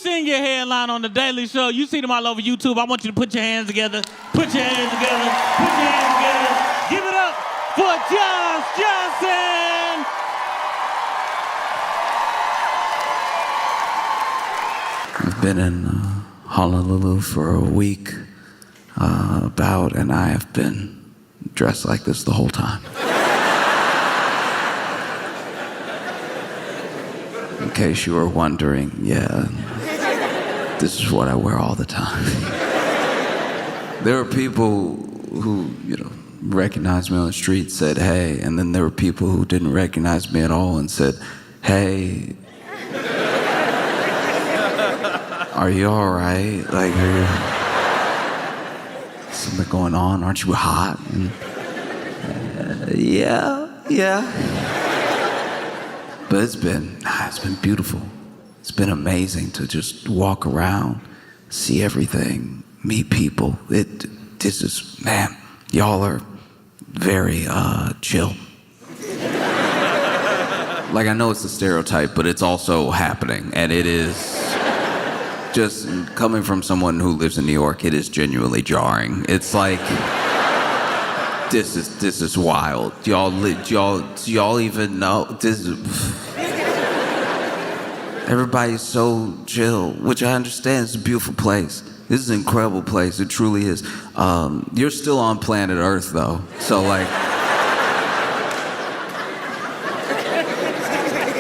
seen your headline on The Daily Show. You see them all over YouTube. I want you to put your hands together. Put your hands together. Put your hands together. Give it up for Josh Johnson. I've been in Honolulu for a week, and I have been dressed like this the whole time. In case you were wondering, yeah, this is what I wear all the time. There are people who, recognized me on the street, said, hey, and then there were people who didn't recognize me at all and said, hey, are you all right? Like, something going on? Aren't you hot? And, yeah. But it's been beautiful. It's been amazing to just walk around, see everything, meet people. Man, y'all are very chill. Like, I know it's a stereotype, but it's also happening, and it is just coming from someone who lives in New York. It is genuinely jarring. It's like, this is wild. Y'all even know this is. Everybody's so chill, which I understand. It's a beautiful place. This is an incredible place. It truly is. You're still on planet Earth, though. So, like,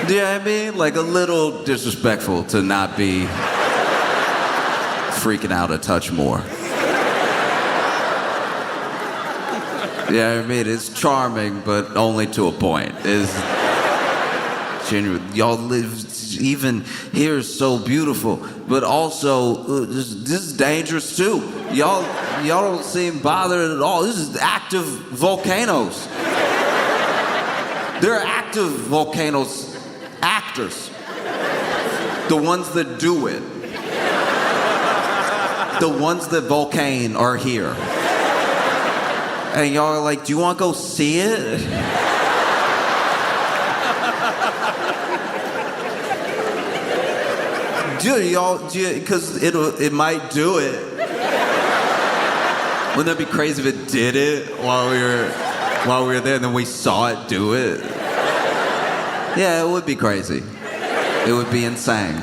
do you know what I mean? Like, a little disrespectful to not be freaking out a touch more. Yeah, I mean, it's charming, but only to a point. It's genuine. Y'all live, even here is so beautiful, but also this is dangerous too. Y'all don't seem bothered at all. This is active volcanoes. There are active volcanoes, actors, the ones that do it. The ones that volcane are here. And y'all are like, do you want to go see it? Because it might do it. Wouldn't that be crazy if it did it while we were there and then we saw it do it? Yeah, it would be crazy. It would be insane.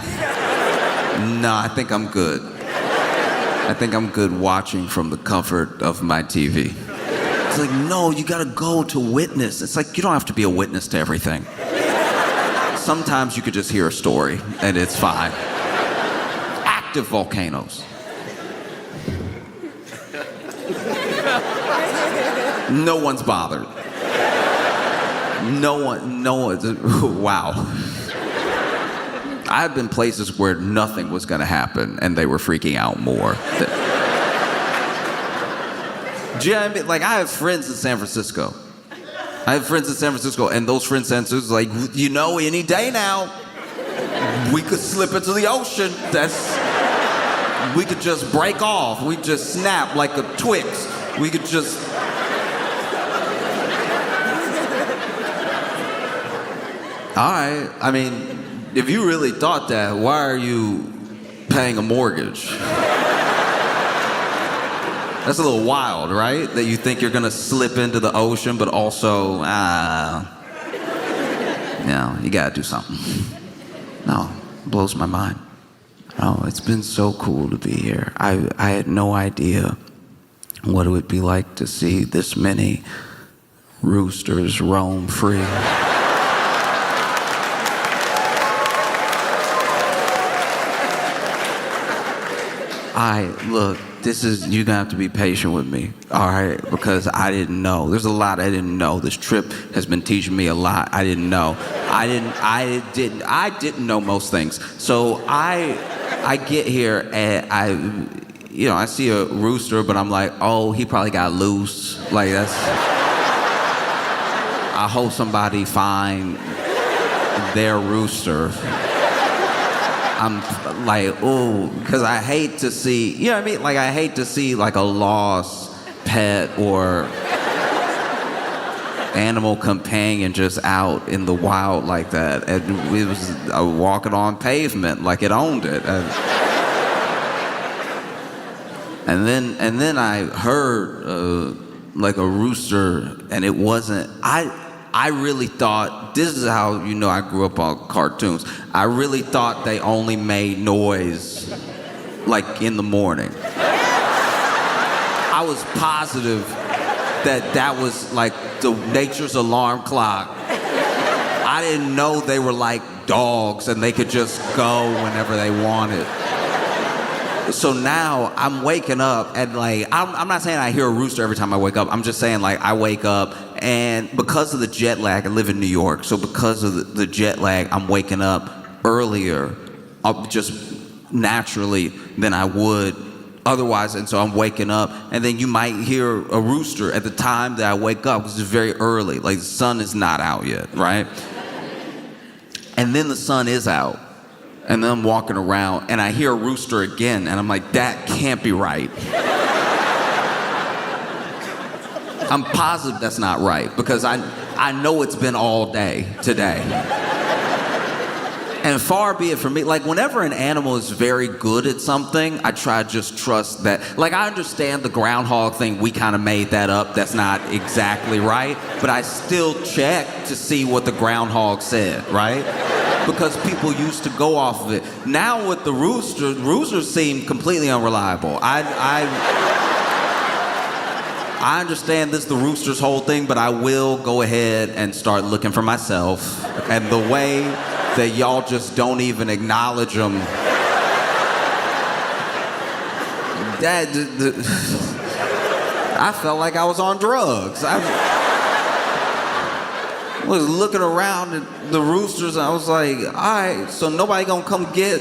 No, I think I'm good. I think I'm good watching from the comfort of my TV. It's like, no, you gotta go to witness. It's like, you don't have to be a witness to everything. Sometimes you could just hear a story and it's fine. Active volcanoes. No one's bothered. No one, wow. I've been places where nothing was gonna happen and they were freaking out more. Do you know what I mean? Like, I have friends in San Francisco. And those friends in San Francisco, like, any day now, we could slip into the ocean. We could just break off. We just snap like a Twix. We could just. All right, I mean, if you really thought that, why are you paying a mortgage? That's a little wild, right? That you think you're gonna slip into the ocean, but also, you gotta do something. No, it blows my mind. No, it's been so cool to be here. I had no idea what it would be like to see this many roosters roam free. Look, you're gonna have to be patient with me, all right? Because I didn't know. There's a lot I didn't know. This trip has been teaching me a lot I didn't know. I didn't know most things. So I get here and I see a rooster, but I'm like, oh, he probably got loose. Like, I hope somebody find their rooster. I'm like, oh, because I hate to see, you know what I mean? Like, I hate to see like a lost pet animal companion just out in the wild like that. And it was walking on pavement like it owned it. And then I heard like a rooster, and it wasn't. I really thought, this is how you know I grew up on cartoons. I really thought they only made noise like in the morning. I was positive that was like the nature's alarm clock. I didn't know they were like dogs and they could just go whenever they wanted. So now I'm waking up and like, I'm not saying I hear a rooster every time I wake up. I'm just saying like I wake up and because of the jet lag, I live in New York. So because of the jet lag, I'm waking up earlier, just naturally than I would otherwise. And so I'm waking up and then you might hear a rooster at the time that I wake up because it's very early. Like the sun is not out yet, right? And then the sun is out. And then I'm walking around and I hear a rooster again and I'm like, that can't be right. I'm positive that's not right because I know it's been all day today. And far be it from me, like whenever an animal is very good at something, I try to just trust that. Like I understand the groundhog thing, we kind of made that up, that's not exactly right, but I still check to see what the groundhog said, right? Because people used to go off of it. Now with the roosters seem completely unreliable. I understand this is the rooster's whole thing, but I will go ahead and start looking for myself. And the way that y'all just don't even acknowledge them, I felt like I was on drugs. I was looking around at the roosters and I was like, all right, so nobody gonna come get.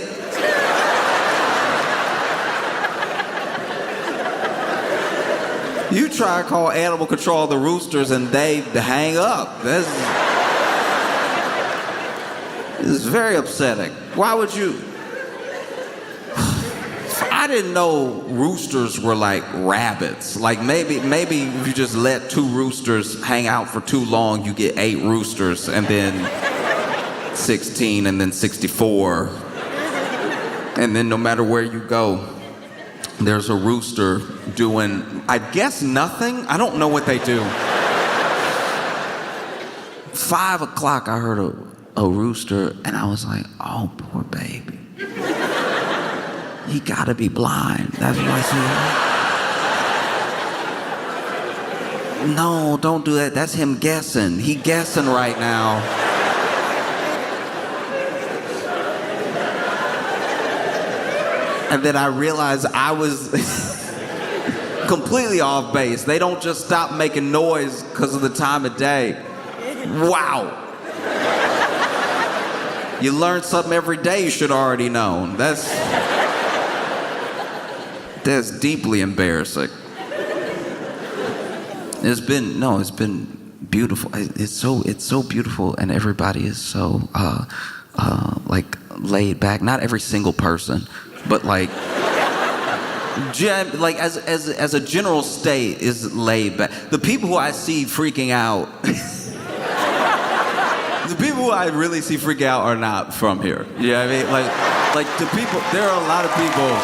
You try to call animal control of the roosters and they hang up. This is very upsetting. Why would you? I didn't know roosters were like rabbits. Like maybe if you just let 2 roosters hang out for too long, you get 8 roosters and then 16 and then 64. And then no matter where you go, there's a rooster doing, I guess nothing. I don't know what they do. 5 o'clock, I heard a rooster and I was like, oh, poor baby. He gotta be blind. That's what I said. No, don't do that. That's him guessing. He guessing right now. And then I realized I was completely off base. They don't just stop making noise because of the time of day. Wow. You learn something every day you should already know. That's deeply embarrassing. It's been beautiful. It's so beautiful, and everybody is so like laid back. Not every single person, but like as a general state is laid back. The people who I see freaking out, the people who I really see freaking out are not from here. You know what I mean? Like the people. There are a lot of people.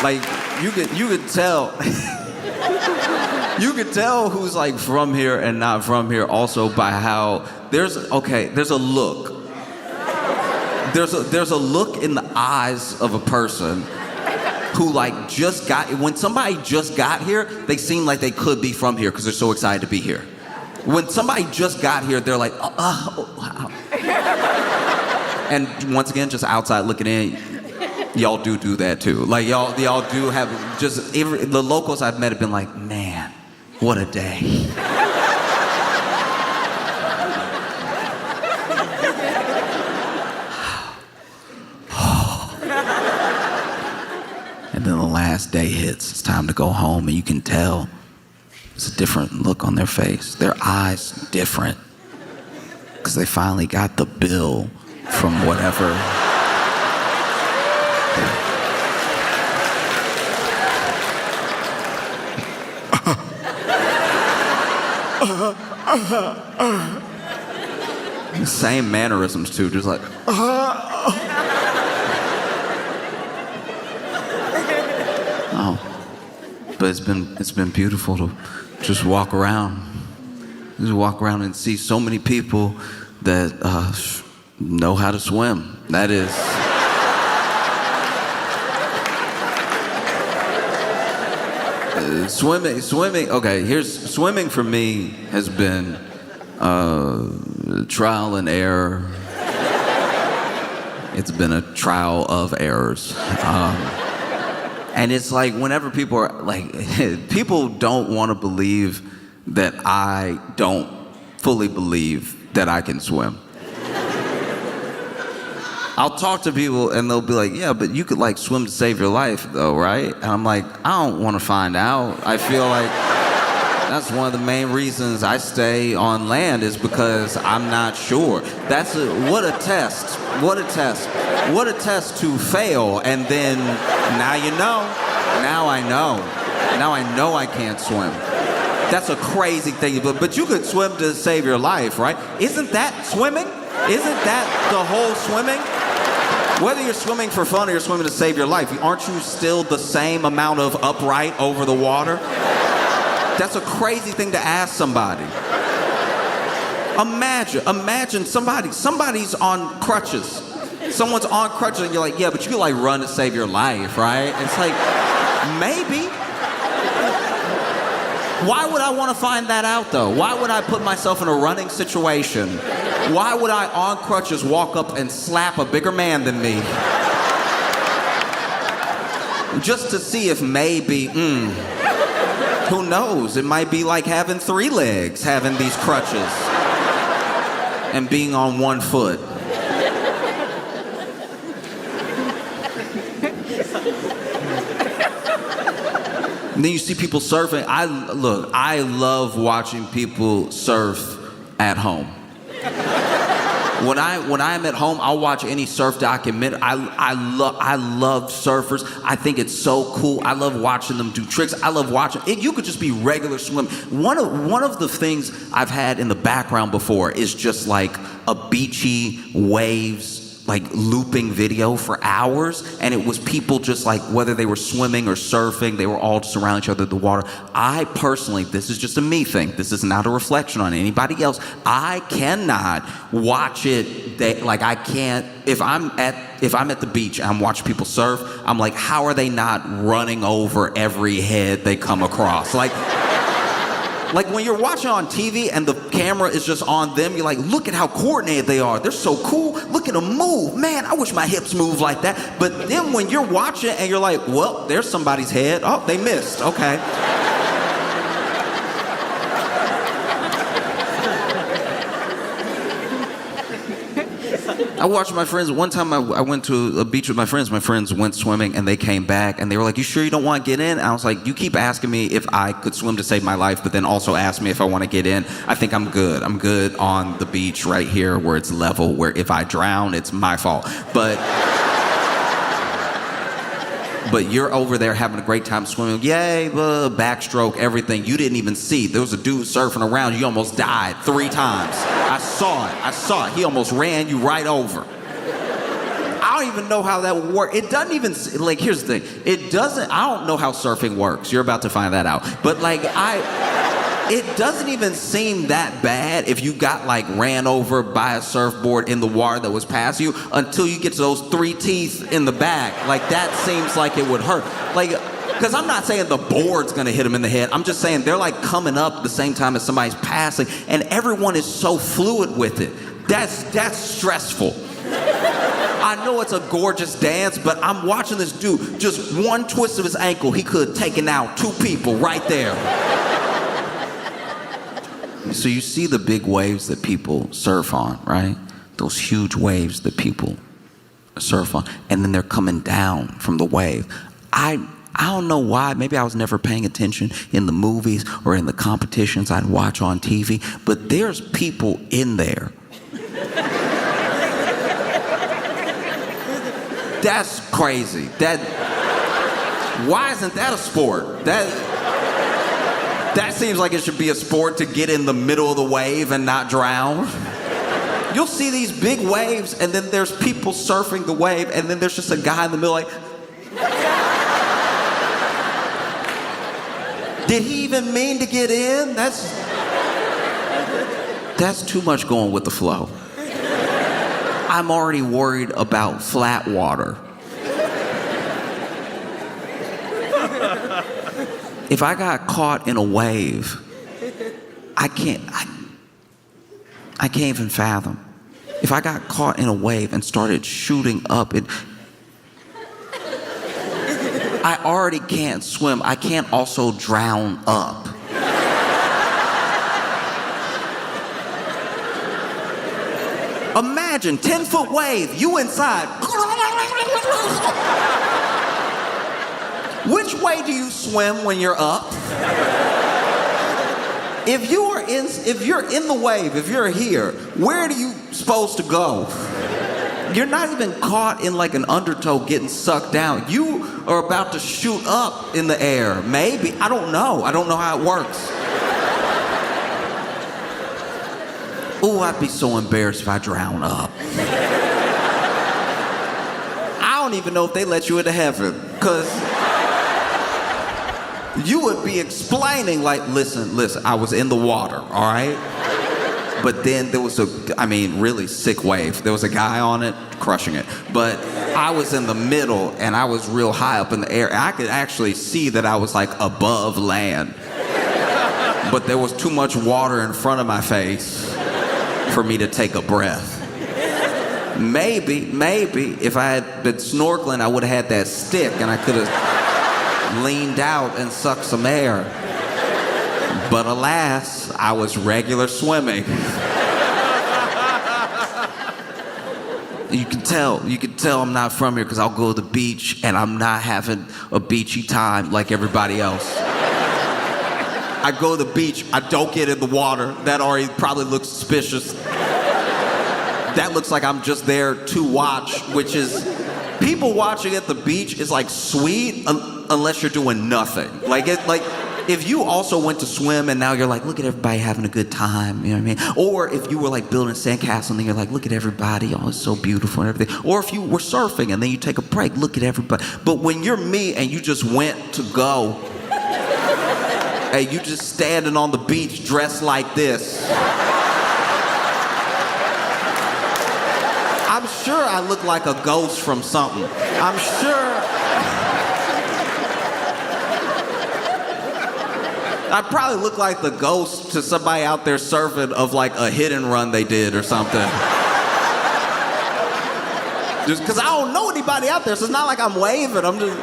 Like you could tell you could tell who's like from here and not from here also by how there's a look. There's a look in the eyes of a person who like when somebody just got here, they seem like they could be from here because they're so excited to be here. When somebody just got here, they're like, wow. And once again, just outside looking in, y'all do that too. Like y'all do have just the locals I've met have been like, man, what a day. And then the last day hits. It's time to go home, and you can tell it's a different look on their face. Their eyes different because they finally got the bill from whatever. Same mannerisms too, just like. Oh, but it's been beautiful to just walk around and see so many people that know how to swim. That is. Swimming. Okay, swimming for me has been trial and error. It's been a trial of errors. And it's like whenever people are like, people don't want to believe that I don't fully believe that I can swim. I'll talk to people and they'll be like, yeah, but you could like swim to save your life though, right? And I'm like, I don't want to find out. I feel like that's one of the main reasons I stay on land is because I'm not sure. What a test. What a test. What a test to fail. And then now you know. Now I know. Now I know I can't swim. That's a crazy thing. But you could swim to save your life, right? Isn't that swimming? Isn't that the whole swimming? Whether you're swimming for fun or you're swimming to save your life, aren't you still the same amount of upright over the water? That's a crazy thing to ask somebody. Imagine somebody's on crutches. Someone's on crutches and you're like, yeah, but you could like run to save your life, right? It's like, maybe. Why would I want to find that out though? Why would I put myself in a running situation? Why would I on crutches walk up and slap a bigger man than me? Just to see if maybe, who knows? It might be like having 3 legs, having these crutches, and being on 1 foot. And then you see people surfing. I love watching people surf at home. When I'm at home, I'll watch any surf documentary. I love surfers. I think it's so cool. I love watching them do tricks. I love watching it. You could just be regular swimming. One of the things I've had in the background before is just like a beachy waves, like looping video for hours, and it was people just like, whether they were swimming or surfing, they were all just around each other in the water. I personally, this is just a me thing, this is not a reflection on anybody else, I cannot watch it, I can't, if I'm at the beach and I'm watching people surf, I'm like, how are they not running over every head they come across? Like when you're watching on TV and the camera is just on them, you're like, look at how coordinated they are. They're so cool. Look at them move. Man, I wish my hips moved like that. But then when you're watching and you're like, well, there's somebody's head. Oh, they missed. Okay. I watched my friends. One time I went to a beach with my friends. My friends went swimming and they came back and they were like, you sure you don't want to get in? And I was like, you keep asking me if I could swim to save my life, but then also ask me if I want to get in. I think I'm good. I'm good on the beach right here where it's level, where if I drown, it's my fault. But you're over there having a great time swimming. Yay, backstroke, everything. You didn't even see. There was a dude surfing around. You almost died 3 times. I saw it. He almost ran you right over. I don't even know how that would work. It doesn't even, like, here's the thing. I don't know how surfing works. You're about to find that out. But it doesn't even seem that bad if you got like ran over by a surfboard in the water that was past you until you get to those 3 teeth in the back. Like that seems like it would hurt. Like, because I'm not saying the board's gonna hit them in the head. I'm just saying they're like coming up at the same time as somebody's passing and everyone is so fluid with it. That's stressful. I know it's a gorgeous dance, but I'm watching this dude, just one twist of his ankle, he could have taken out 2 people right there. So you see the big waves that people surf on, right? Those huge waves that people surf on, and then they're coming down from the wave. I don't know why, maybe I was never paying attention in the movies or in the competitions I'd watch on TV, but there's people in there. That's crazy. Why isn't that a sport? That seems like it should be a sport to get in the middle of the wave and not drown. You'll see these big waves, and then there's people surfing the wave, and then there's just a guy in the middle like, did he even mean to get in? That's too much going with the flow. I'm already worried about flat water. If I got caught in a wave, I can't even fathom. If I got caught in a wave and started shooting up, I already can't swim. I can't also drown up. Imagine, 10-foot wave, you inside. Which way do you swim when you're up? If you're in the wave, if you're here, where are you supposed to go? You're not even caught in like an undertow getting sucked down. You are about to shoot up in the air. Maybe. I don't know. I don't know how it works. Ooh, I'd be so embarrassed if I drown up. I don't even know if they let you into heaven, because you would be explaining like, listen, I was in the water, all right? But then there was really sick wave. There was a guy on it, crushing it. But I was in the middle, and I was real high up in the air. I could actually see that I was like above land. But there was too much water in front of my face for me to take a breath. Maybe, if I had been snorkeling, I would have had that stick, and I could have leaned out and sucked some air. But alas, I was regular swimming. You can tell I'm not from here because I'll go to the beach and I'm not having a beachy time like everybody else. I go to the beach, I don't get in the water. That already probably looks suspicious. That looks like I'm just there to watch, which is, people watching at the beach is like sweet unless you're doing nothing. If you also went to swim and now you're like, look at everybody having a good time, you know what I mean? Or if you were like building a sandcastle and then you're like, look at everybody, oh, it's so beautiful and everything. Or if you were surfing and then you take a break, look at everybody. But when you're me and you just went to go, and you just standing on the beach dressed like this, I'm sure I look like a ghost from something. I'm sure I probably look like the ghost to somebody out there surfing of like a hit and run they did or something. Just because I don't know anybody out there, so it's not like I'm waving. I'm just...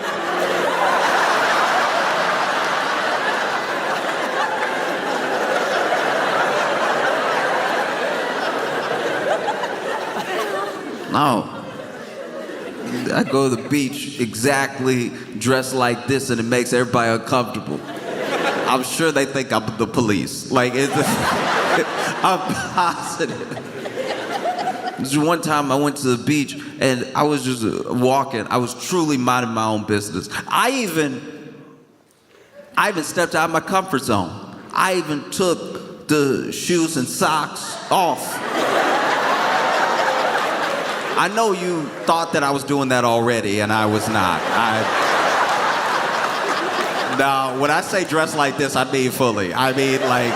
No. I go to the beach exactly dressed like this and it makes everybody uncomfortable. I'm sure they think I'm the police. I'm positive. This one time I went to the beach and I was just walking. I was truly minding my own business. I even stepped out of my comfort zone. I even took the shoes and socks off. I know you thought that I was doing that already, and I was not. No, when I say dress like this, I mean fully. I mean like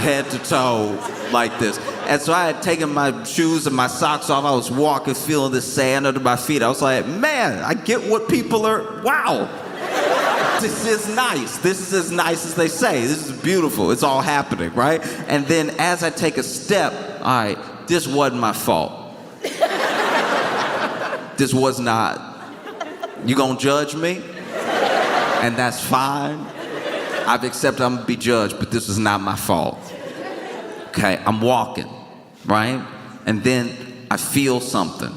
head to toe like this. And so I had taken my shoes and my socks off. I was walking, feeling the sand under my feet. I was like, man, I get what people are, wow. This is nice. This is as nice as they say. This is beautiful. It's all happening, right? And then as I take a step, all right, this wasn't my fault. This was not. You gonna judge me? And that's fine. I've accepted I'm gonna be judged, but this is not my fault. Okay, I'm walking, right? And then I feel something,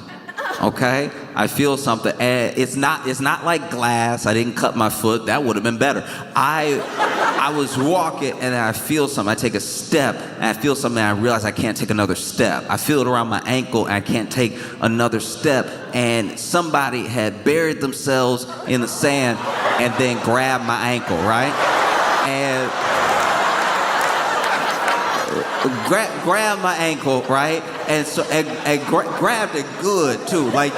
okay? I feel something, and it's not like glass. I didn't cut my foot. That would have been better. I was walking, and I feel something. I take a step, and I feel something, and I realize I can't take another step. I feel it around my ankle, and I can't take another step. And somebody had buried themselves in the sand and then grabbed my ankle, right? And grabbed my ankle, right? And so grabbed it good too. Like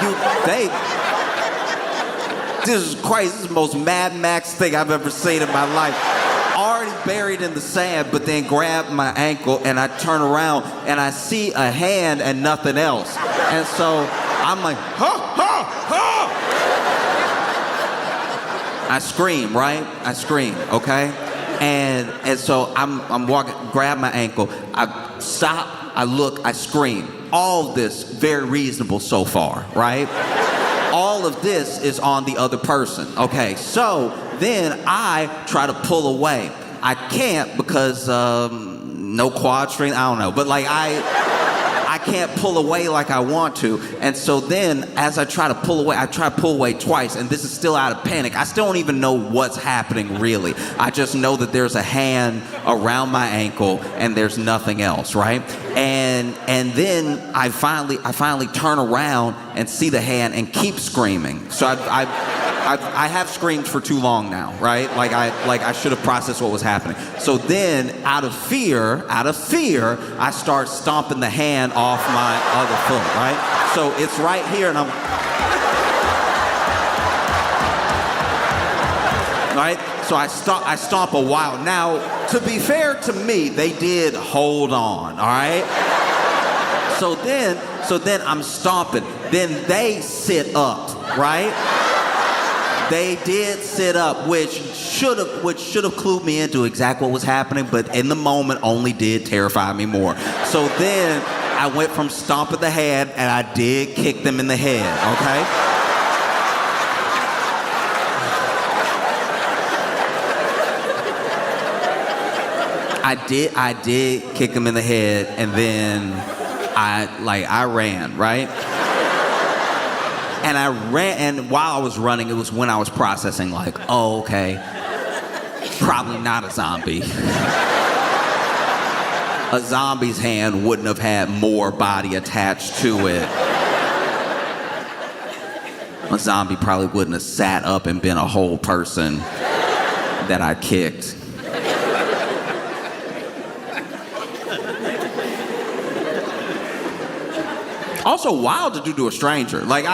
this is crazy. This is the most Mad Max thing I've ever seen in my life. Already buried in the sand, but then grabbed my ankle and I turn around and I see a hand and nothing else. And so I'm like, ha, ha, ha! I scream, right? I scream, okay? And so I'm walking, grab my ankle, I stop, I look, I scream. All of this very reasonable so far, right? All of this is on the other person. Okay, so then I try to pull away. I can't because no quad strength, I don't know. But like I can't pull away like I want to. And so then as I try to pull away, I try to pull away twice, and this is still out of panic. I still don't even know what's happening really. I just know that there's a hand around my ankle and there's nothing else, right? And then I finally turn around and see the hand and keep screaming. So I have screamed for too long now, right? Like I should have processed what was happening. So then, out of fear, I start stomping the hand off my other foot, right? So it's right here, and I'm right. So I stomp a while. Now, to be fair to me, they did hold on, all right? So then I'm stomping. Then they sit up, right? They did sit up, which should have clued me into exactly what was happening, but in the moment only did terrify me more. So then I went from stomping the hand and I did kick them in the head, okay? I did kick them in the head, and then I ran, right? And I ran, and while I was running, it was when I was processing, like, oh, okay, probably not a zombie. A zombie's hand wouldn't have had more body attached to it. A zombie probably wouldn't have sat up and been a whole person that I kicked. Also wild to do to a stranger. Like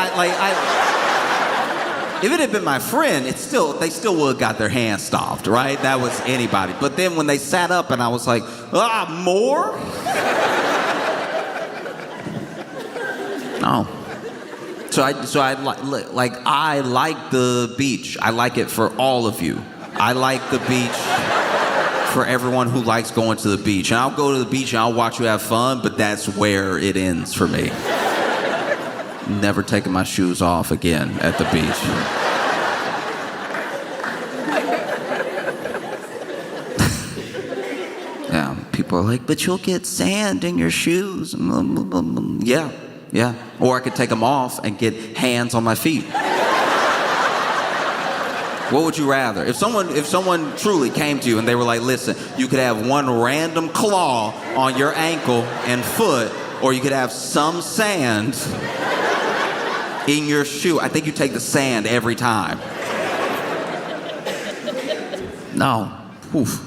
if it had been my friend, they still would have got their hand stomped, right? That was anybody. But then when they sat up and I was like, more? No. So I like the beach. I like it for all of you. I like the beach for everyone who likes going to the beach. And I'll go to the beach and I'll watch you have fun, but that's where it ends for me. Never taking my shoes off again at the beach. Yeah, people are like, but you'll get sand in your shoes. Yeah. Or I could take them off and get hands on my feet. What would you rather? If someone truly came to you and they were like, listen, you could have one random claw on your ankle and foot, or you could have some sand in your shoe. I think you take the sand every time. No. Oof.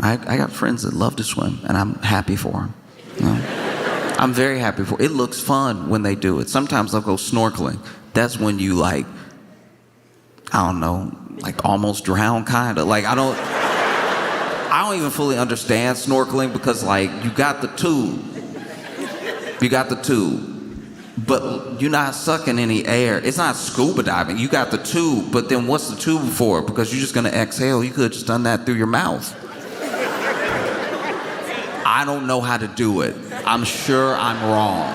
I got friends that love to swim, and I'm happy for them. I'm very happy for it. It looks fun when they do it. Sometimes I'll go snorkeling. That's when you I don't know, almost drown kind of. I don't even fully understand snorkeling because you got the tube. But you're not sucking any air. It's not scuba diving. You got the tube, but then what's the tube for? Because you're just gonna exhale. You could have just done that through your mouth. I don't know how to do it. I'm sure I'm wrong.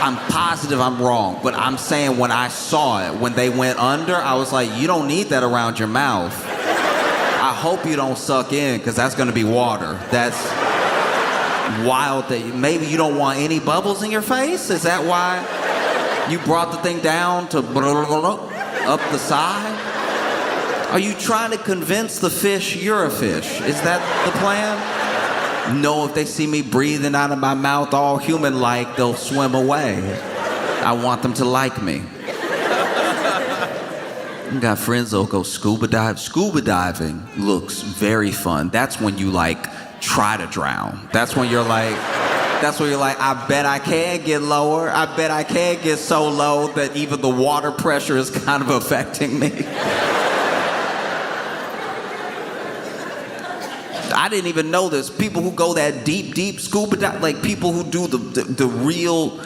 I'm positive I'm wrong, but I'm saying when I saw it, when they went under, I was like, you don't need that around your mouth. I hope you don't suck in, because that's gonna be water. That's wild that maybe you don't want any bubbles in your face? Is that why you brought the thing down to up the side? Are you trying to convince the fish you're a fish? Is that the plan? No, if they see me breathing out of my mouth all human-like, they'll swim away. I want them to like me. You got friends that'll go scuba dive. Scuba diving looks very fun. That's when you like try to drown. That's when you're like, I bet I can get lower. I bet I can get so low that even the water pressure is kind of affecting me. I didn't even know this. People who go that deep scuba dive, like people who do the real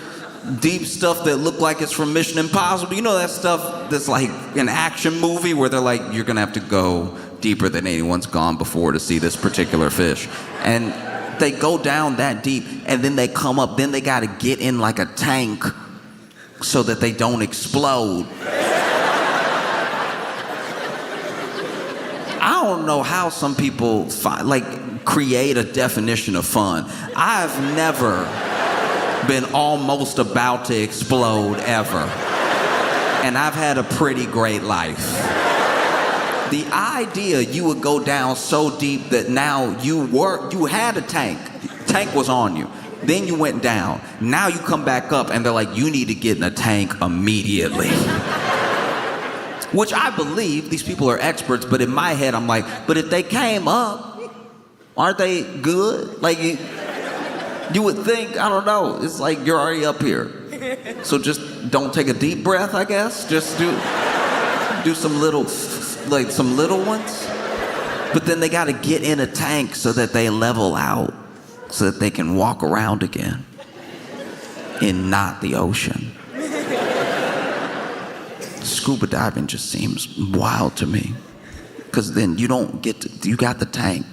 deep stuff that look like it's from Mission Impossible. You know that stuff that's like an action movie where they're like, you're gonna have to go deeper than anyone's gone before to see this particular fish. And they go down that deep and then they come up, then they gotta get in like a tank so that they don't explode. I don't know how some people create a definition of fun. I've never been almost about to explode ever. And I've had a pretty great life. The idea you would go down so deep that now you had a tank. Tank was on you. Then you went down. Now you come back up and they're like, you need to get in a tank immediately. Which I believe, these people are experts, but in my head I'm like, but if they came up, aren't they good? Like, you would think, I don't know, it's like you're already up here. So just don't take a deep breath, I guess. Just do some little ones. But then they gotta get in a tank so that they level out, so that they can walk around again in not the ocean. Scuba diving just seems wild to me. Because then you got the tank,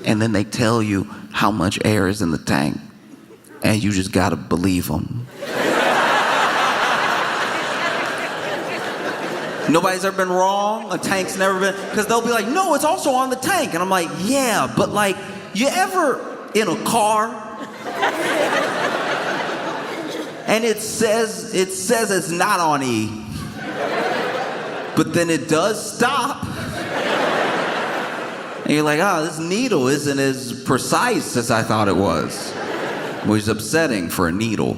and then they tell you how much air is in the tank, and you just gotta believe them. Nobody's ever been wrong. A tank's never been, because they'll be like, no, it's also on the tank. And I'm like, yeah, but like, you ever in a car and it says it's not on E, but then it does stop. And you're like, oh, this needle isn't as precise as I thought it was. Which is upsetting for a needle.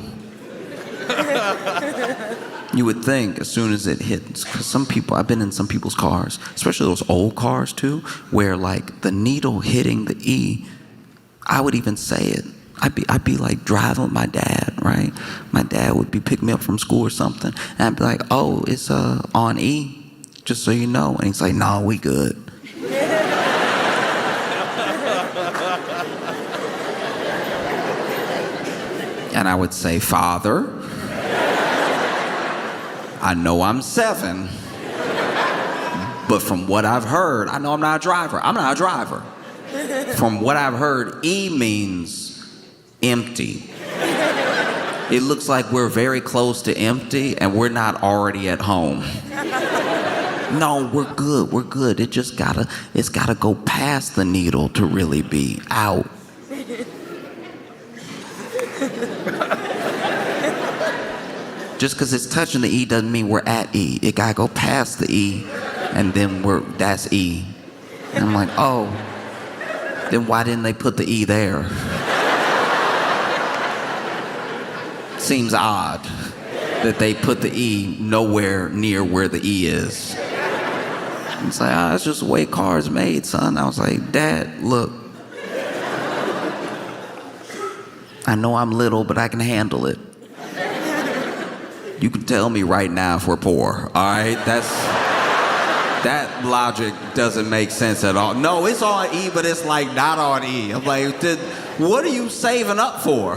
You would think as soon as it hits, because some people, I've been in some people's cars, especially those old cars too, where like the needle hitting the E, I would even say it. I'd be like driving with my dad, right? My dad would be picking me up from school or something, and I'd be like, oh, it's on E, just so you know. And he's like, no, we good. And I would say, Father, I know I'm 7, but from what I've heard, I know I'm not a driver. I'm not a driver. From what I've heard, E means empty. It looks like we're very close to empty and we're not already at home. No, we're good. It's gotta go past the needle to really be out. Just because it's touching the E doesn't mean we're at E. It gotta go past the E, and then that's E. And I'm like, oh, then why didn't they put the E there? Seems odd that they put the E nowhere near where the E is. It's like, it's just the way cars made, son. I was like, Dad, look. I know I'm little, but I can handle it. You can tell me right now if we're poor, all right? That logic doesn't make sense at all. No, it's on E, but it's like not on E. I'm like, what are you saving up for?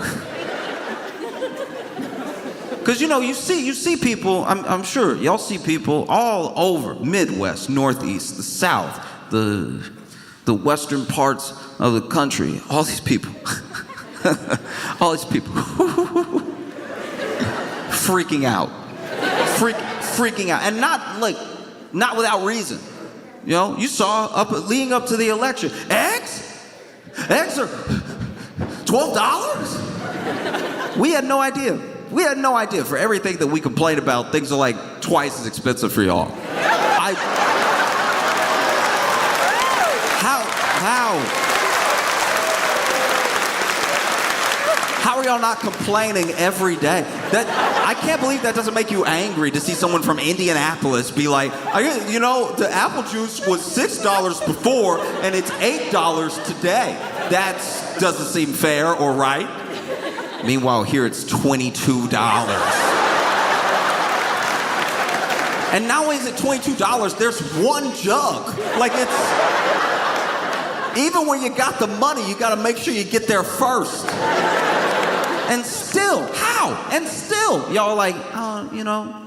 Because, you see people, I'm sure, y'all see people all over, Midwest, Northeast, the South, the western parts of the country, all these people. All these people. Freaking out. Freaking out. And not without reason. You saw leading up to the election, eggs are $12? We had no idea. For everything that we complain about, things are like twice as expensive for y'all. How are y'all not complaining every day? I can't believe that doesn't make you angry to see someone from Indianapolis be like, you know, the apple juice was $6 before and it's $8 today. That doesn't seem fair or right. Meanwhile, here it's $22. And not only is it $22, there's one jug. Like even when you got the money, you gotta make sure you get there first. And still, how? And still, y'all are like, you know.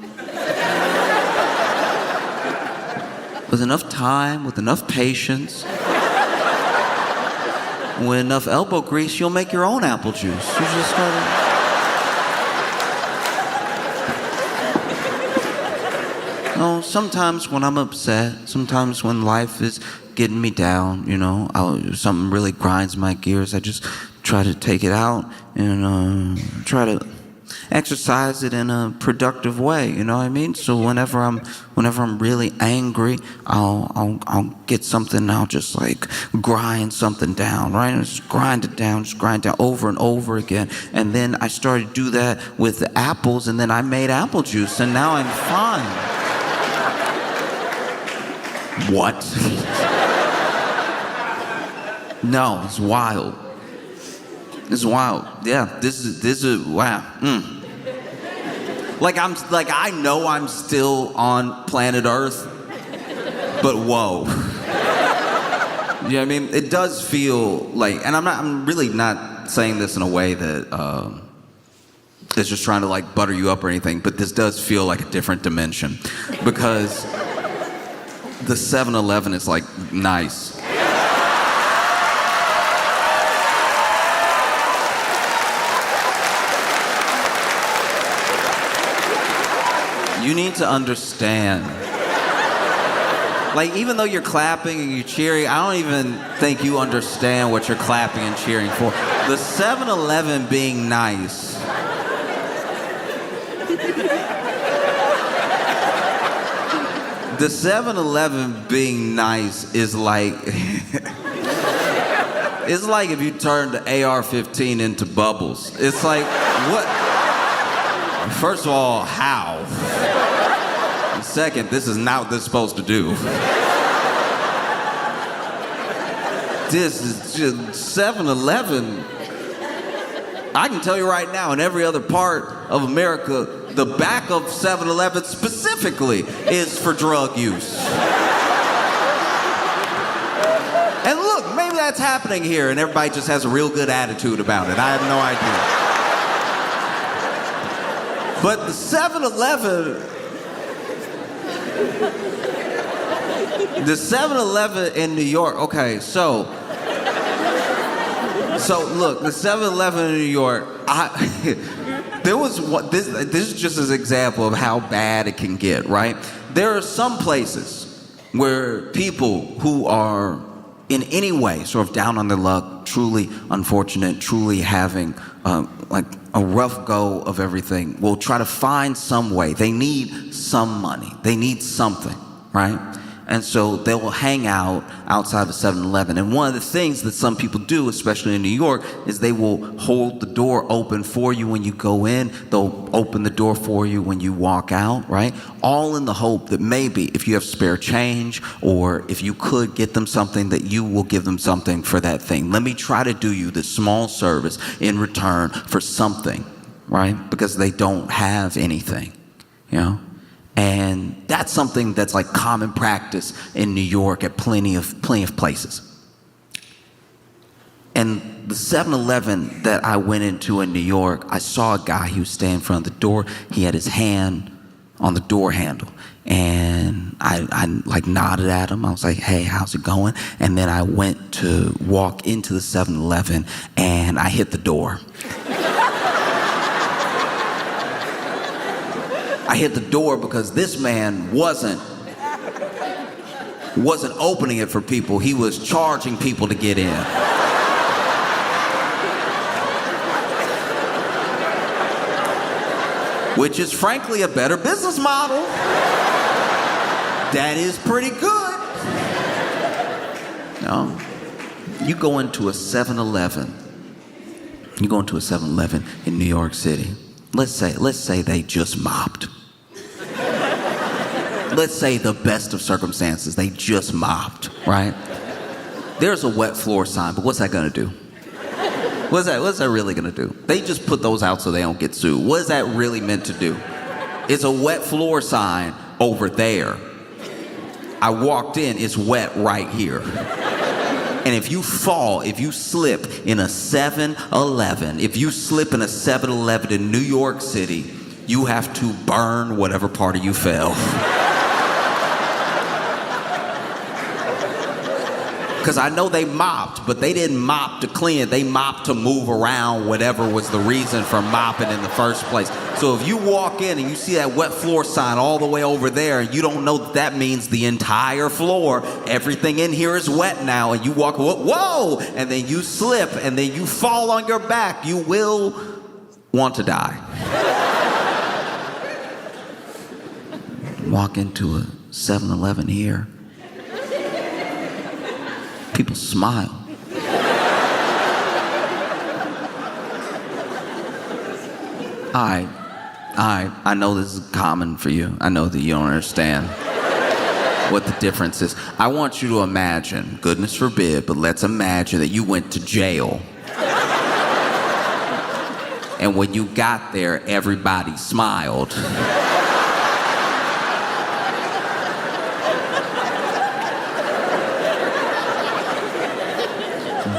With enough time, with enough patience, with enough elbow grease, you'll make your own apple juice. You just gotta... No, sometimes when I'm upset, sometimes when life is getting me down, you know, something really grinds my gears, I just try to take it out and try to exercise it in a productive way, you know what I mean? So whenever I'm really angry, I'll get something and I'll just like grind something down, right? And just grind it down over and over again. And then I started to do that with the apples, and then I made apple juice, and now I'm fine. What? No, it's wild. It's wild. Yeah, this is wow. Like I know I'm still on planet Earth, but whoa. You know what I mean? It does feel like, and I'm really not saying this in a way that is just trying to like butter you up or anything, but this does feel like a different dimension, because the 7-Eleven is like nice. You need to understand. Like, even though you're clapping and you're cheering, I don't even think you understand what you're clapping and cheering for. The 7-Eleven being nice. The 7-Eleven being nice is like, it's like if you turned the AR-15 into bubbles. It's like, what? First of all, how? Second, this is not what this is supposed to do. This is just 7-Eleven. I can tell you right now, in every other part of America, the back of 7-Eleven specifically is for drug use. And look, maybe that's happening here and everybody just has a real good attitude about it. I have no idea. But the 7-Eleven... The 7-Eleven in New York, okay, so look, the 7-Eleven in New York, there was what, this is just an example of how bad it can get, right? There are some places where people who are in any way sort of down on their luck, truly unfortunate, truly having like a rough go of everything, will try to find some way. They need some money. They need something, right? And so they will hang out outside of 7-Eleven. And one of the things that some people do, especially in New York, is they will hold the door open for you when you go in. They'll open the door for you when you walk out, right? All in the hope that maybe if you have spare change, or if you could get them something, that you will give them something for that thing. Let me try to do you this small service in return for something, right? Because they don't have anything, you know? And that's something that's like common practice in New York at plenty of places. And the 7-Eleven that I went into in New York, I saw a guy, he was standing in front of the door. He had his hand on the door handle. And I like nodded at him. I was like, hey, how's it going? And then I went to walk into the 7-Eleven and I hit the door. I hit the door because this man wasn't opening it for people. He was charging people to get in. Which is frankly a better business model. That is pretty good. No, you go into a 7-Eleven. You go into a 7-Eleven in New York City. Let's say they just mopped. Let's say the best of circumstances, they just mopped, right? There's a wet floor sign, but what's that gonna do? What's that really gonna do? They just put those out so they don't get sued. What is that really meant to do? It's a wet floor sign over there. I walked in, it's wet right here. And if you slip in a 7-Eleven, in New York City, you have to burn whatever part of you fell. Because I know they mopped, but they didn't mop to clean it. They mopped to move around whatever was the reason for mopping in the first place. So if you walk in and you see that wet floor sign all the way over there, and you don't know that means the entire floor, everything in here is wet now, and you walk, whoa, and then you slip, and then you fall on your back, you will want to die. Walk into a 7-Eleven here. People smile. I know this is common for you. I know that you don't understand what the difference is. I want you to imagine, goodness forbid, but let's imagine that you went to jail. And when you got there, everybody smiled.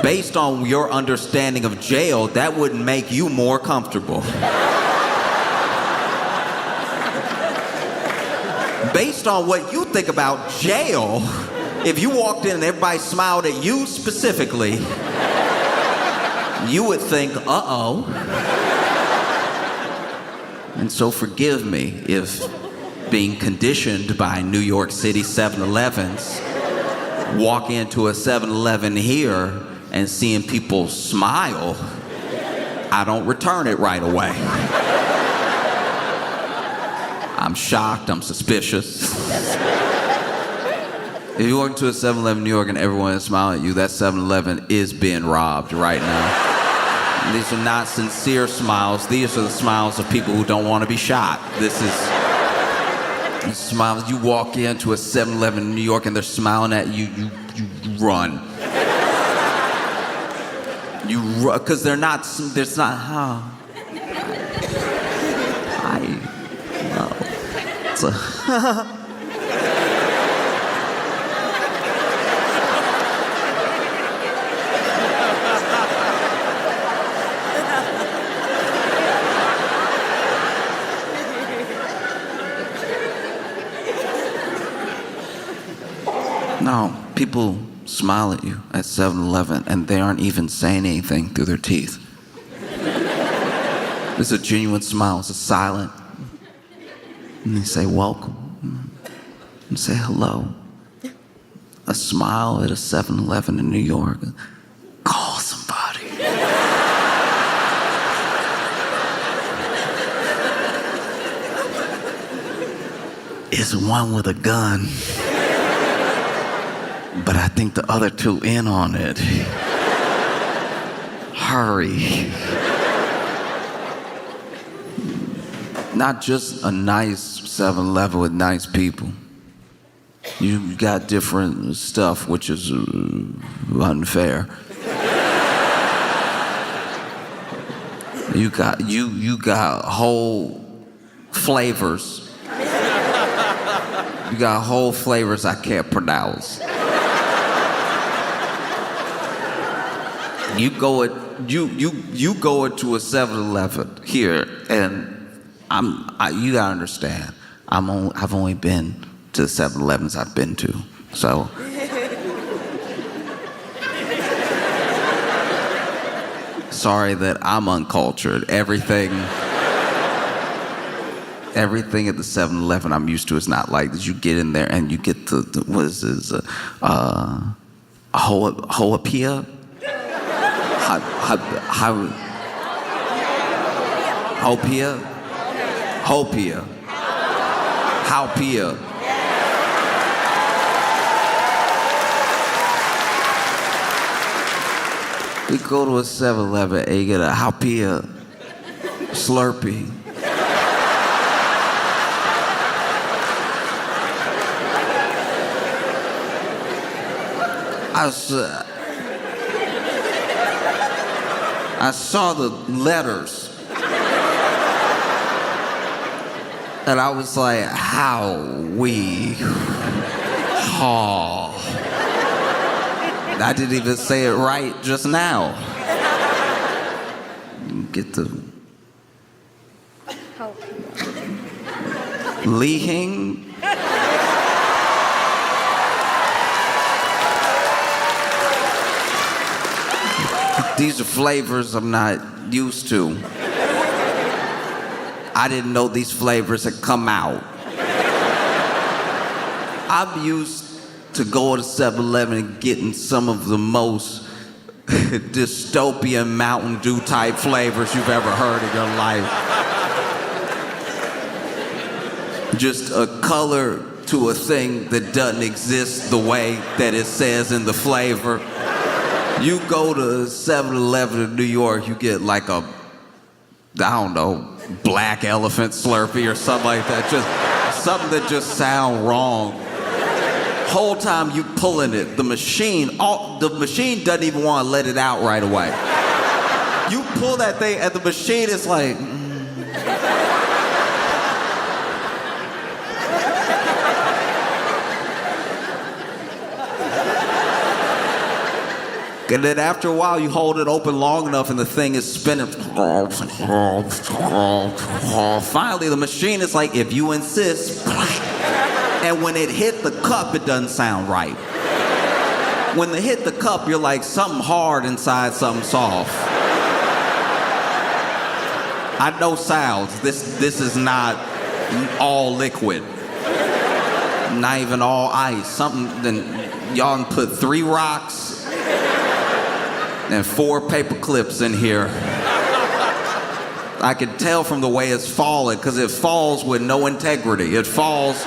Based on your understanding of jail, that wouldn't make you more comfortable. Based on what you think about jail, if you walked in and everybody smiled at you specifically, you would think, uh-oh. And so forgive me if being conditioned by New York City 7-Elevens, walk into a 7-Eleven here and seeing people smile, I don't return it right away. I'm shocked, I'm suspicious. If you walk into a 7-Eleven in New York and everyone is smiling at you, that 7-Eleven is being robbed right now. These are not sincere smiles. These are the smiles of people who don't want to be shot. This is smiles. You walk into a 7-Eleven in New York and they're smiling at you, you run. You run, because there's not, it's a, no, people smile at you at 7-Eleven and they aren't even saying anything through their teeth. It's a genuine smile, it's a silent. And they say welcome, and say hello. A smile at a 7-Eleven in New York. Call somebody. It's one with a gun. But I think the other two in on it. Hurry. Not just a nice 7-Eleven with nice people. You got different stuff, which is unfair. You got whole flavors. You got whole flavors I can't pronounce. You go into a 7-Eleven here, and you gotta understand. I've only been to the 7-Elevens I've been to, so. Sorry that I'm uncultured. Everything at the 7-Eleven I'm used to is not like this. You get in there and you get the what is this? Hoapia? Hopia. We go to a 7-Eleven and you get a harvey, Slurpee. I saw the letters. And I was like, how we haw. I didn't even say it right just now. Get the Leehing. These are flavors I'm not used to. I didn't know these flavors had come out. I'm used to going to 7-Eleven and getting some of the most dystopian Mountain Dew type flavors you've ever heard in your life. Just a color to a thing that doesn't exist the way that it says in the flavor. You go to 7-Eleven in New York, you get like a, I don't know, black elephant Slurpee or something like that. Just something that just sounds wrong. Whole time you pulling it, the machine doesn't even want to let it out right away. You pull that thing and the machine is like, And then after a while, you hold it open long enough and the thing is spinning. Finally, the machine is like, if you insist. And when it hit the cup, it doesn't sound right. When they hit the cup, you're like, something hard inside, something soft. I know sounds. This is not all liquid. Not even all ice. Something, then y'all put 3 rocks and 4 paper clips in here. I can tell from the way it's falling, because it falls with no integrity. It falls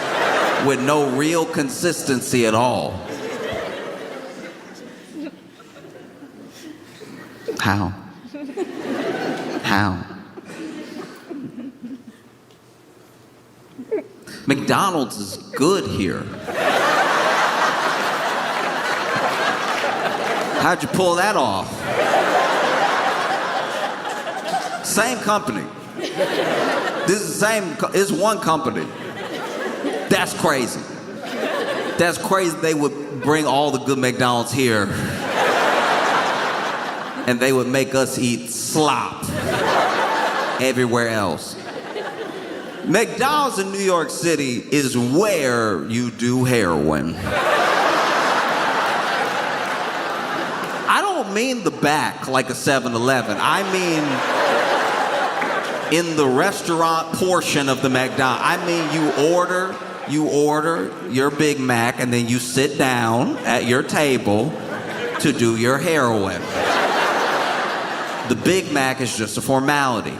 with no real consistency at all. How? McDonald's is good here. How'd you pull that off? Same company. This is the same, it's one company. That's crazy. That's crazy they would bring all the good McDonald's here and they would make us eat slop everywhere else. McDonald's in New York City is where you do heroin. I don't mean the back like a 7-Eleven. I mean in the restaurant portion of the McDonald's. I mean you order your Big Mac and then you sit down at your table to do your heroin. The Big Mac is just a formality.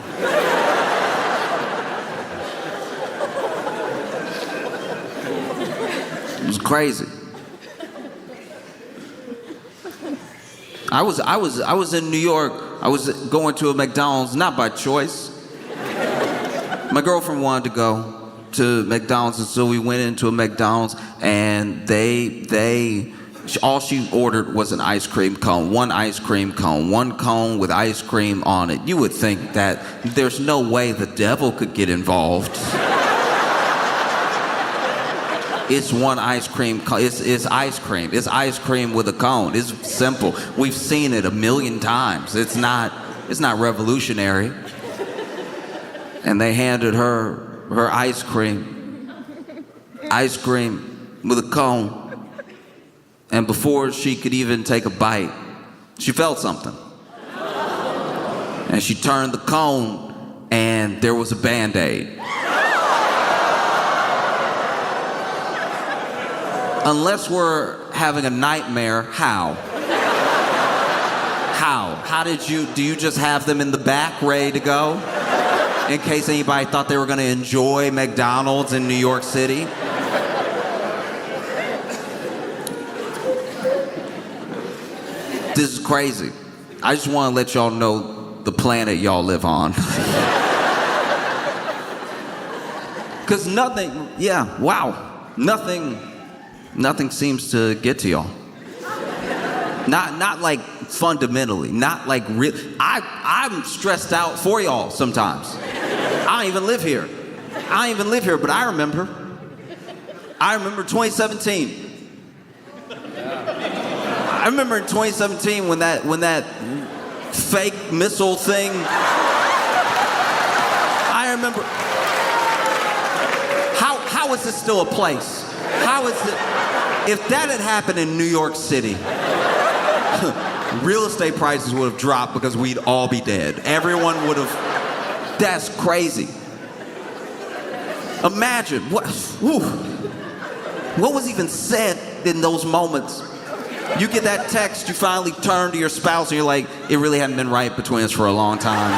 It was crazy. I was in New York. I was going to a McDonald's, not by choice. My girlfriend wanted to go to McDonald's, and so we went into a McDonald's, and all she ordered was an ice cream cone, one ice cream cone, one cone with ice cream on it. You would think that there's no way the devil could get involved. It's one ice cream cone. It's ice cream. It's ice cream with a cone. It's simple. We've seen it 1,000,000 times. It's not revolutionary. And they handed her ice cream with a cone. And before she could even take a bite, she felt something. And she turned the cone, and there was a Band-Aid. Unless we're having a nightmare, how? How do you just have them in the back ready to go? In case anybody thought they were gonna enjoy McDonald's in New York City? This is crazy. I just want to let y'all know the planet y'all live on. Because nothing seems to get to y'all. Not like fundamentally, not like real. I'm stressed out for y'all sometimes. I don't even live here, but I remember 2017. I remember in 2017 when that fake missile thing. I remember. How is this still a place? How is it? If that had happened in New York City, real estate prices would have dropped because we'd all be dead. Everyone would have. That's crazy. Imagine what was even said in those moments. You get that text, you finally turn to your spouse and you're like, it really hadn't been right between us for a long time.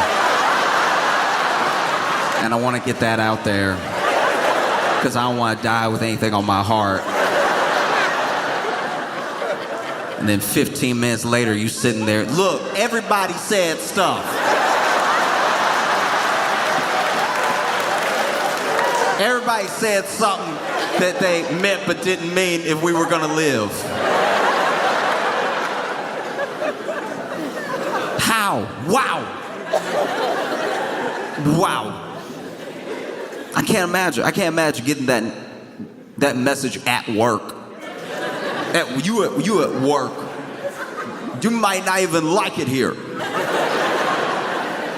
And I want to get that out there because I don't want to die with anything on my heart. And then 15 minutes later, you sitting there, look, everybody said stuff. Everybody said something that they meant but didn't mean if we were gonna live. How? Wow. I can't imagine getting that message at work. You at work. You might not even like it here.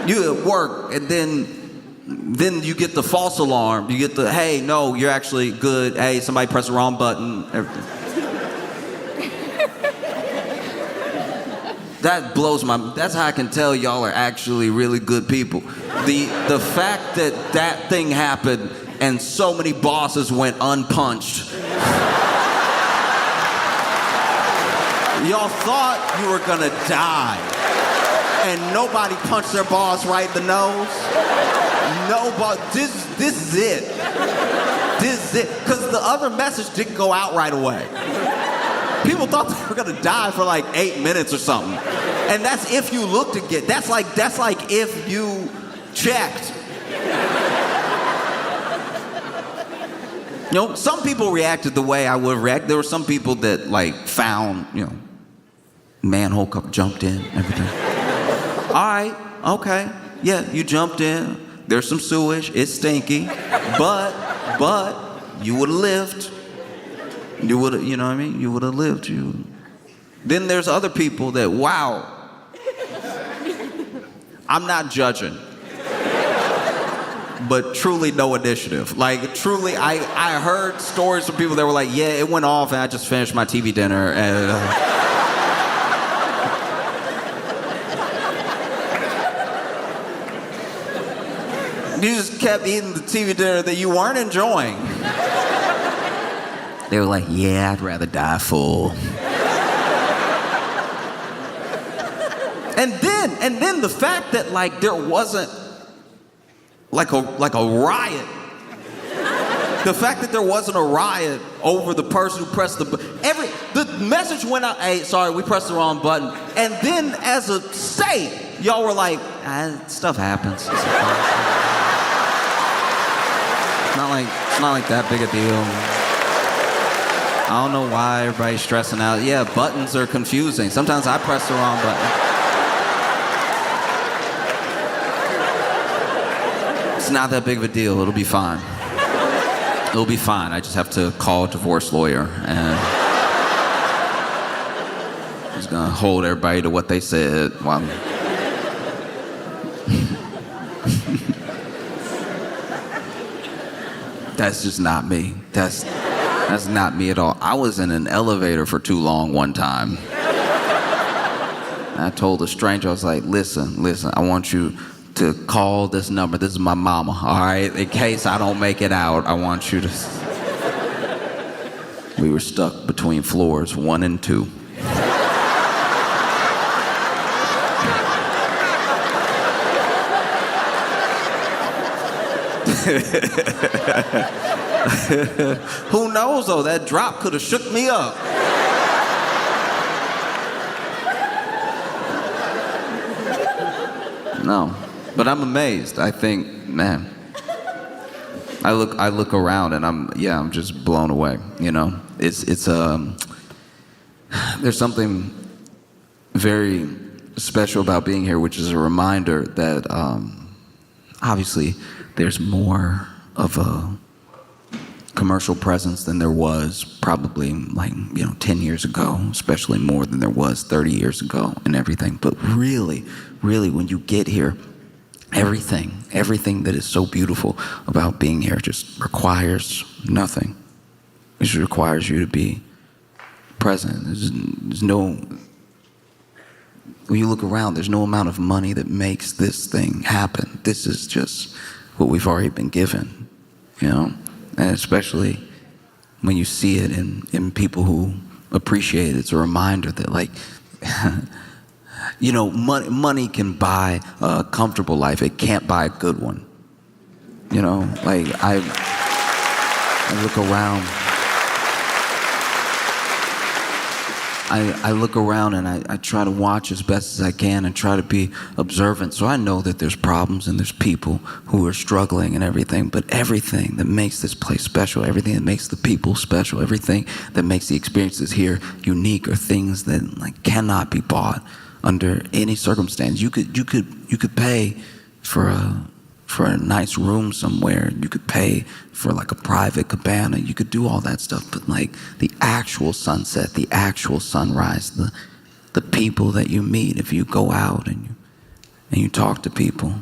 You at work, and then you get the false alarm. You get the, hey, no, you're actually good. Hey, somebody pressed the wrong button. That blows that's how I can tell y'all are actually really good people. The fact that thing happened and so many bosses went unpunched. Y'all thought you were gonna die. And nobody punched their boss right in the nose. Nobody, this is it. This is it. Because the other message didn't go out right away. People thought they were gonna die for like 8 minutes or something. And that's if you looked again. That's like if you checked. You know, some people reacted the way I would react. There were some people that like found, manhole cover, jumped in, everything. All right, okay, yeah, you jumped in. There's some sewage, it's stinky, but you would have lived. You would have, you know what I mean? You would have lived. Then there's other people that, wow. I'm not judging, but truly no initiative. Like, truly, I heard stories from people that were like, yeah, it went off and I just finished my TV dinner. And, you just kept eating the TV dinner that you weren't enjoying. They were like, yeah, I'd rather die full. And then the fact that like there wasn't like a riot. The fact that there wasn't a riot over the person who pressed the message went out, hey, sorry, we pressed the wrong button. And then as a state, y'all were like, stuff happens. It's not like that big a deal. I don't know why everybody's stressing out. Yeah, buttons are confusing. Sometimes I press the wrong button. It's not that big of a deal. It'll be fine. It'll be fine. I just have to call a divorce lawyer and he's gonna hold everybody to what they said while That's just not me. That's not me at all. I was in an elevator for too long one time. I told a stranger, I was like, listen, I want you to call this number. This is my mama, all right? In case I don't make it out, I want you to... We were stuck between floors 1 and 2. Who knows though, that drop could have shook me up. No, but I'm amazed. I think, man, I look around and I'm just blown away. You know, it's there's something very special about being here, which is a reminder that obviously there's more of a commercial presence than there was probably 10 years ago, especially more than there was 30 years ago and everything. But really, when you get here, everything that is so beautiful about being here just requires nothing. It just requires you to be present. There's no, when you look around, there's no amount of money that makes this thing happen. This is just what we've already been given, you know? And especially when you see it in people who appreciate it, it's a reminder that, like, you know, money can buy a comfortable life. It can't buy a good one. You know, like I look around. I look around and I try to watch as best as I can and try to be observant. So I know that there's problems and there's people who are struggling and everything, but everything that makes this place special, everything that makes the people special, everything that makes the experiences here unique are things that like cannot be bought under any circumstance. You could pay for a nice room somewhere. You could pay for like a private cabana. You could do all that stuff, but like the actual sunset, the actual sunrise, the people that you meet if you go out and you talk to people,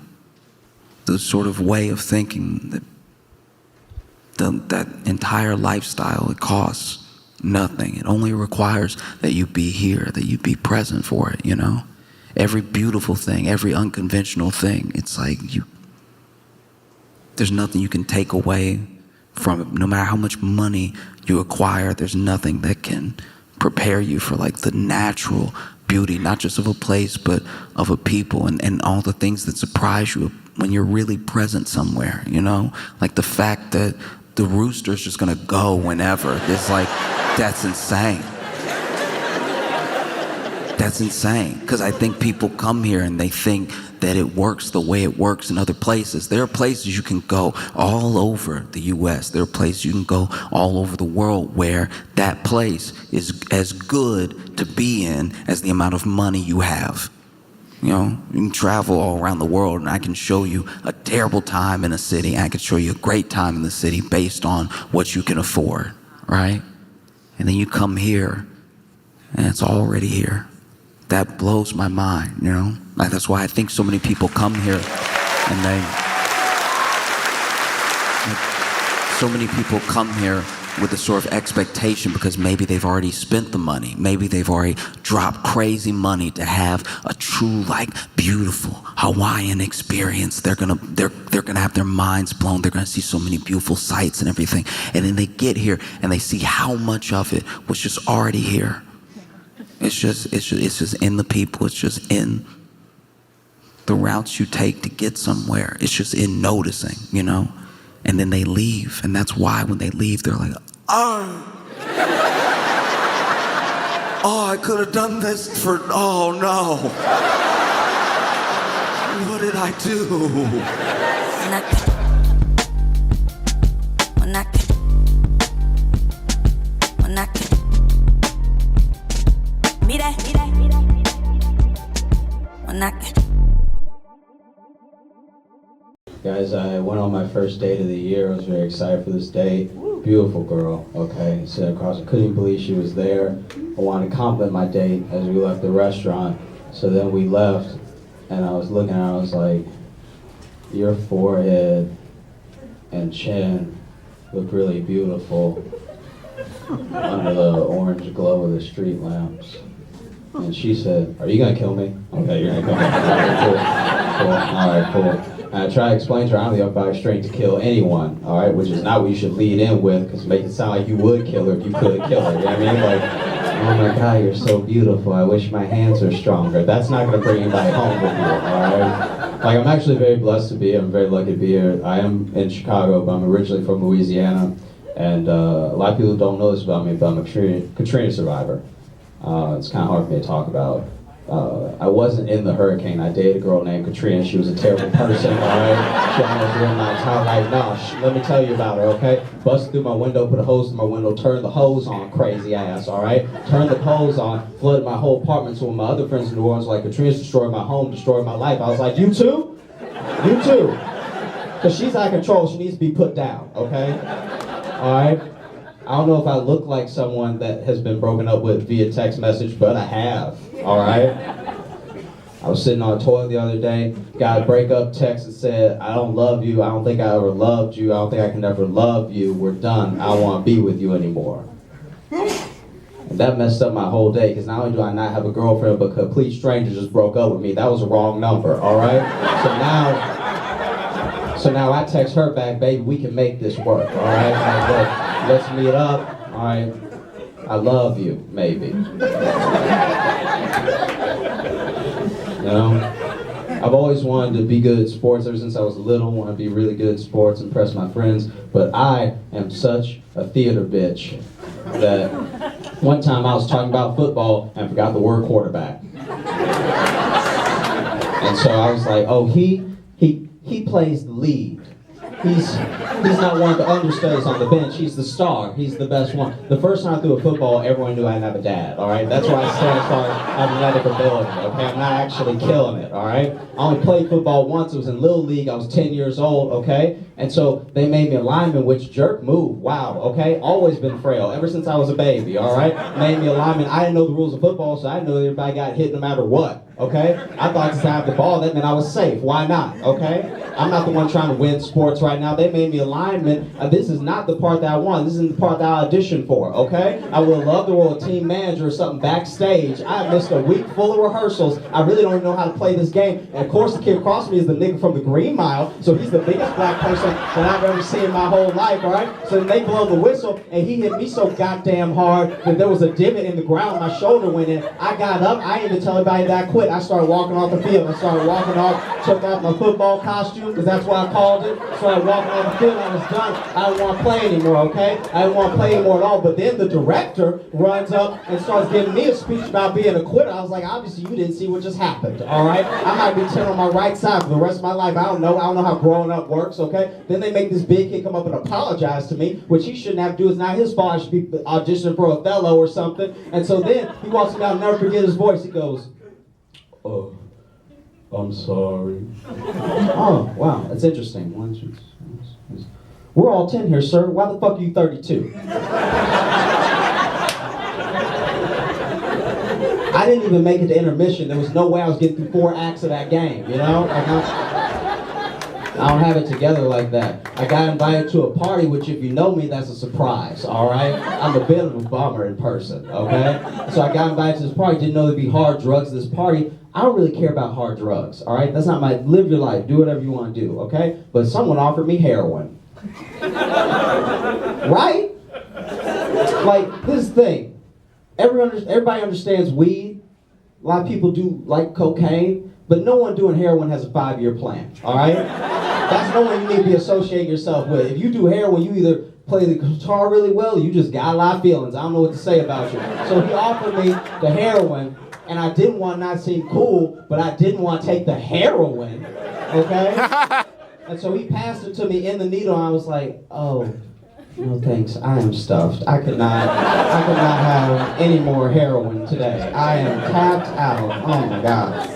the sort of way of thinking that entire lifestyle, it costs nothing. It only requires that you be here, that you be present for it, you know? Every beautiful thing, every unconventional thing, it's like there's nothing you can take away from it. No matter how much money you acquire, there's nothing that can prepare you for like the natural beauty, not just of a place, but of a people and all the things that surprise you when you're really present somewhere, you know? Like the fact that the rooster's just gonna go whenever. It's like, that's insane. That's insane, because I think people come here and they think that it works the way it works in other places. There are places you can go all over the US. There are places you can go all over the world where that place is as good to be in as the amount of money you have. You know, you can travel all around the world and I can show you a terrible time in a city. I can show you a great time in the city based on what you can afford, right? And then you come here and it's already here. That blows my mind, you know? Like, that's why I think so many people come here and so many people come here with a sort of expectation because maybe they've already spent the money. Maybe they've already dropped crazy money to have a true, like, beautiful Hawaiian experience. They're gonna have their minds blown. They're gonna see so many beautiful sights and everything. And then they get here and they see how much of it was just already here. It's just in the people. It's just in the routes you take to get somewhere. It's just in noticing, you know? And then they leave. And that's why when they leave, they're like, oh, I could have done this oh no. What did I do? Guys, I went on my first date of the year. I was very excited for this date. Beautiful girl, okay? Sitting across, I couldn't believe she was there. I wanted to compliment my date as we left the restaurant. So then we left, and I was looking at her, I was like, your forehead and chin look really beautiful under the orange glow of the street lamps. And she said, are you gonna kill me? Okay, you're gonna kill me. All right, cool. And I try to explain to her, I don't have the strength to kill anyone, all right? Which is not what you should lead in with, because make it sound like you would kill her if you could kill her, you know what I mean? Like, oh my God, you're so beautiful, I wish my hands were stronger. That's not gonna bring anybody home with you, all right? Like, I'm actually very blessed to be here, I'm very lucky to be here. I am in Chicago, but I'm originally from Louisiana, and a lot of people don't know this about me, but I'm a Katrina survivor. It's kind of hard for me to talk about. I wasn't in the hurricane. I dated a girl named Katrina. She was a terrible person, alright? She almost ruined my entire life. No, let me tell you about her, okay? Busted through my window, put a hose in my window, turned the hose on, crazy ass, alright? Turned the hose on, flooded my whole apartment. So when my other friends in New Orleans were like, Katrina's destroyed my home, destroyed my life, I was like, you too? You too. Because she's out of control, she needs to be put down, okay? Alright? I don't know if I look like someone that has been broken up with via text message, but I have, alright? I was sitting on a toilet the other day, got a breakup text that said, I don't love you, I don't think I ever loved you, I don't think I can ever love you, we're done, I don't want to be with you anymore. And that messed up my whole day, because not only do I not have a girlfriend, but a complete stranger just broke up with me. That was a wrong number, alright? So now I text her back, baby, we can make this work, alright? Like, let's meet up, alright? I love you, maybe. You know? I've always wanted to be good at sports ever since I was little. I want to be really good at sports, impress my friends. But I am such a theater bitch that one time I was talking about football and forgot the word quarterback. And so I was like, oh, he plays the lead. He's not one of the understudies on the bench. He's the star. He's the best one. The first time I threw a football, everyone knew I didn't have a dad, all right? That's why I said I started athletic ability, okay? I'm not actually killing it, all right? I only played football once. It was in Little League. I was 10 years old, okay? And so they made me a lineman, which jerk move. Wow, okay? Always been frail, ever since I was a baby, all right? Made me a lineman. I didn't know the rules of football, so I didn't know that everybody got hit no matter what. Okay? I thought since I had the ball, that meant I was safe. Why not? Okay? I'm not the one trying to win sports right now. They made me a lineman. This is not the part that I want. This isn't the part that I auditioned for. Okay? I would love to roll a team manager or something backstage. I missed a week full of rehearsals. I really don't even know how to play this game. And of course, the kid across me is the nigga from the Green Mile. So he's the biggest black person that I've ever seen in my whole life. All right? So then they blow the whistle, and he hit me so goddamn hard that there was a divot in the ground. My shoulder went in. I got up. I didn't even tell anybody that I quit. I started walking off the field. I started walking off, took off my football costume, because that's what I called it. Started walking off the field. I was done. I didn't want to play anymore, okay? I didn't want to play anymore at all. But then the director runs up and starts giving me a speech about being a quitter. I was like, obviously you didn't see what just happened, all right? I might be 10 on my right side for the rest of my life. I don't know how growing up works, okay? Then they make this big kid come up and apologize to me, which he shouldn't have to do. It's not his fault. I should be auditioning for Othello or something. And so then he walks me down, I'll never forget his voice. He goes, oh, I'm sorry. Oh, wow, that's interesting. We're all 10 here, sir. Why the fuck are you 32? I didn't even make it to intermission. There was no way I was getting through 4 acts of that game, you know? I don't have it together like that. I got invited to a party, which if you know me, that's a surprise, all right? I'm a bit of a bummer in person, okay? So I got invited to this party, didn't know there'd be hard drugs at this party. I don't really care about hard drugs, all right? That's not my, live your life, do whatever you want to do, okay? But someone offered me heroin. Right? Like, this thing. Everybody understands weed. A lot of people do like cocaine, but no one doing heroin has a 5-year plan, all right? That's no one you need to be associating yourself with. If you do heroin, you either play the guitar really well, or you just got a lot of feelings. I don't know what to say about you. So he offered me the heroin, and I didn't want to not seem cool, but I didn't want to take the heroin, okay? And so he passed it to me in the needle, and I was like, oh, no thanks, I am stuffed. I could not have any more heroin today. I am tapped out. Oh my God.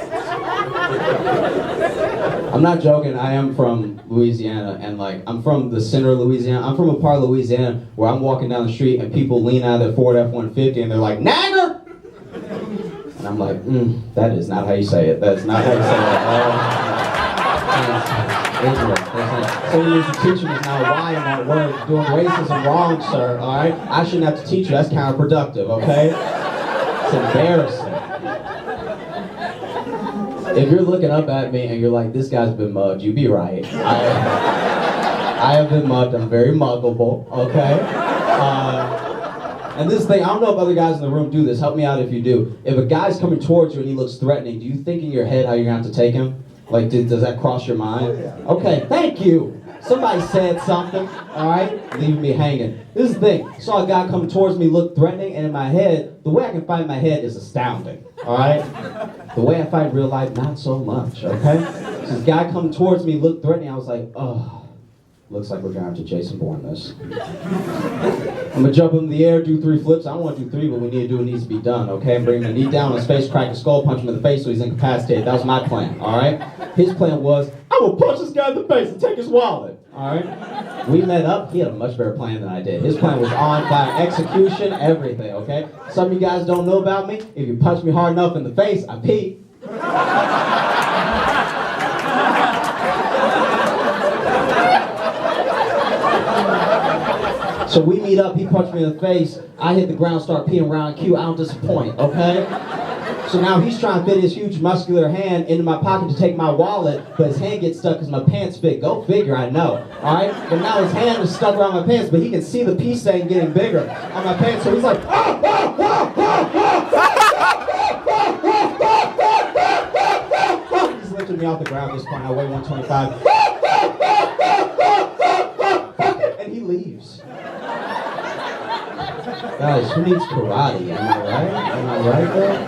I'm not joking, I am from Louisiana, and like, I'm from the center of Louisiana. I'm from a part of Louisiana where I'm walking down the street and people lean out of their Ford F-150 and they're like, nagger! And I'm like, that is not how you say it. That's not how you say it. Someone needs to teach me now why in that word. Doing racism wrong, sir, all right? I shouldn't have to teach you. That's counterproductive, okay? It's embarrassing. If you're looking up at me and you're like, this guy's been mugged, you be right. I have been mugged. I'm very muggable, okay? And this thing, I don't know if other guys in the room do this. Help me out if you do. If a guy's coming towards you and he looks threatening, do you think in your head how you're going to have to take him? Like, does that cross your mind? Oh, yeah. Okay, thank you. Somebody said something, all right, leaving me hanging. This is the thing. Saw a guy come towards me, look threatening, and in my head, the way I can fight in my head is astounding, all right? The way I fight in real life, not so much, okay? So this guy come towards me, look threatening, I was like, oh, looks like we're gonna have to Jason Bourne this. I'm gonna jump in the air, do 3 flips. I don't want to do 3, but we need to do what needs to be done, okay? Bring my knee down on his face, crack his skull, punch him in the face so he's incapacitated. That was my plan, all right? His plan was, I will punch this guy in the face and take his wallet, all right? We met up. He had a much better plan than I did. His plan was on fire, execution, everything, okay? Some of you guys don't know about me. If you punch me hard enough in the face, I pee. So we meet up, he punched me in the face, I hit the ground, start peeing around Q, I don't disappoint, okay? So now he's trying to fit his huge muscular hand into my pocket to take my wallet, but his hand gets stuck because my pants fit. Go figure, I know, alright? But now his hand is stuck around my pants, but he can see the pee stain getting bigger on my pants, so he's like, ah, ah, ah, ah, ah, ah. He's lifting me off the ground at this point, I weigh 125. And he leaves. Guys, who needs karate? Am I right? Am I right there?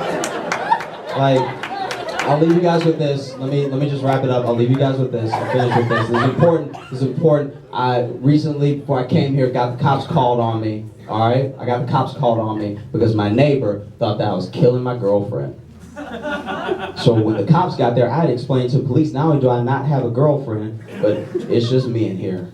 Like, I'll leave you guys with this. Let me just wrap it up. I'll leave you guys with this. I'll finish with this. This is important. This is important. I recently, before I came here, got the cops called on me. All right? I got the cops called on me because my neighbor thought that I was killing my girlfriend. So when the cops got there, I had to explain to the police, not only do I not have a girlfriend, but it's just me in here.